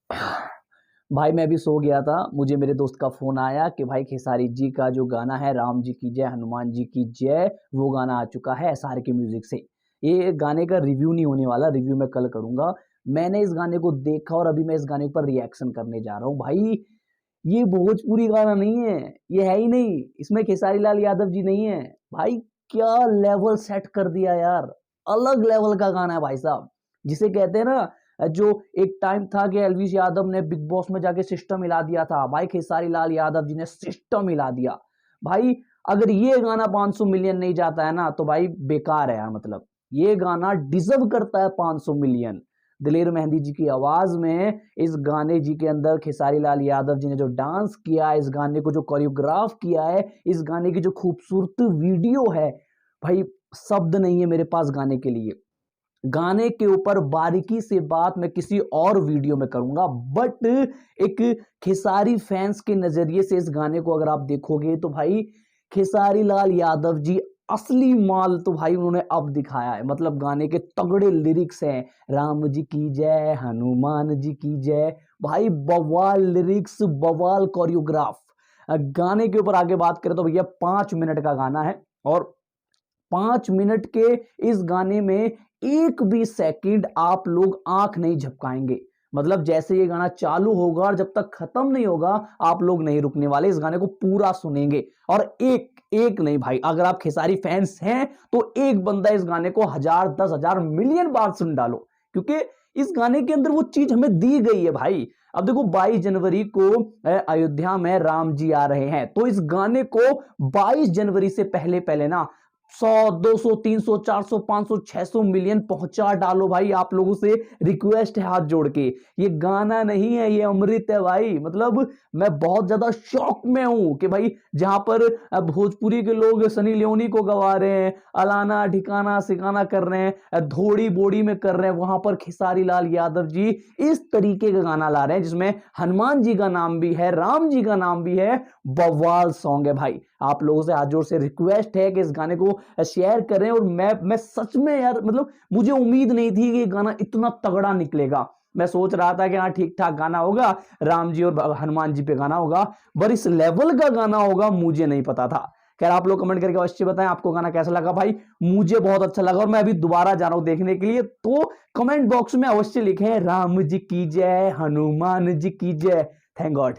भाई मैं भी सो गया था, मुझे मेरे दोस्त का फ़ोन आया कि भाई खेसारी जी का जो गाना है राम जी की जय, हनुमान जी की जय, वो गाना आ चुका है एसआर के म्यूज़िक से। ये गाने का रिव्यू नहीं होने वाला, रिव्यू मैं कल करूँगा। मैंने इस गाने को देखा और अभी मैं इस गाने पर रिएक्शन करने जा रहा हूँ। भाई ये भोजपुरी गाना नहीं है, ये है ही नहीं, इसमें खेसारी लाल यादव जी नहीं है। भाई क्या लेवल सेट कर दिया यार, अलग लेवल का गाना है भाई साहब। जिसे कहते हैं ना, जो एक टाइम था कि एलविस यादव ने बिग बॉस में जाके सिस्टम हिला दिया था, भाई खेसारी लाल यादव जी ने सिस्टम हिला दिया। भाई अगर ये गाना 500 मिलियन नहीं जाता है ना तो भाई बेकार है यार। मतलब ये गाना डिजर्व करता है 500 मिलियन। दिलेर मेहंदी जी की आवाज में इस गाने जी के अंदर खेसारी लाल यादव जी ने जो डांस किया है, इस गाने को जो कोरियोग्राफ किया है, इस गाने की जो खूबसूरत वीडियो है, भाई शब्द नहीं है मेरे पास गाने के लिए। गाने के ऊपर बारीकी से बात मैं किसी और वीडियो में करूंगा, बट एक खेसारी फैंस के नजरिए से इस गाने को अगर आप देखोगे तो भाई खेसारी लाल यादव जी असली माल तो भाई उन्होंने अब दिखाया है। मतलब गाने के तगड़े लिरिक्स हैं, राम जी की जय, हनुमान जी की जय। भाई बवाल लिरिक्स, बवाल कोरियोग्राफ। गाने के ऊपर आगे बात करें तो भैया 5 मिनट का गाना है और 5 मिनट के इस गाने में एक भी सेकंड आप लोग आंख नहीं झपकाएंगे। मतलब जैसे ये गाना चालू होगा और जब तक खत्म नहीं होगा आप लोग नहीं रुकने वाले, इस गाने को पूरा सुनेंगे। और एक एक नहीं भाई, अगर आप खेसारी फैंस हैं तो एक बंदा इस गाने को 1000, 10,000, मिलियन बार सुन डालो, क्योंकि इस गाने के अंदर वो चीज हमें दी गई है भाई। अब देखो 22 जनवरी को अयोध्या में राम जी आ रहे हैं, तो इस गाने को 22 जनवरी से पहले पहले ना 100, 200, 300, 400, 500, 600 मिलियन पहुंचा डालो भाई। आप लोगों से रिक्वेस्ट है हाथ जोड़ के, ये गाना नहीं है, ये अमृत है भाई। मतलब मैं बहुत ज्यादा शौक में हूं कि भाई जहां पर भोजपुरी के लोग सनी लियोनी को गवा रहे हैं, अलाना ठिकाना सिकाना कर रहे हैं, धोड़ी बोड़ी में कर रहे हैं, वहां पर खेसारी लाल यादव जी इस तरीके का गाना ला रहे हैं जिसमें हनुमान जी का नाम भी है, राम जी का नाम भी है। बवाल सॉन्ग है भाई। आप लोगों से हाथ जोड़ से रिक्वेस्ट है कि इस गाने को शेयर करें। और मैं सच में यार, मतलब मुझे उम्मीद नहीं थी कि ये गाना इतना तगड़ा निकलेगा। मैं सोच रहा था कि हाँ ठीक ठाक गाना होगा, राम जी और हनुमान जी पे गाना होगा, पर इस लेवल का गाना होगा मुझे नहीं पता था। खैर आप लोग कमेंट करके अवश्य बताएं आपको गाना कैसा लगा। भाई मुझे बहुत अच्छा लगा और मैं अभी दोबारा जा रहा हूं देखने के लिए, तो कमेंट बॉक्स में अवश्य लिखें राम जी की जय, हनुमान जी की जय। Thank God.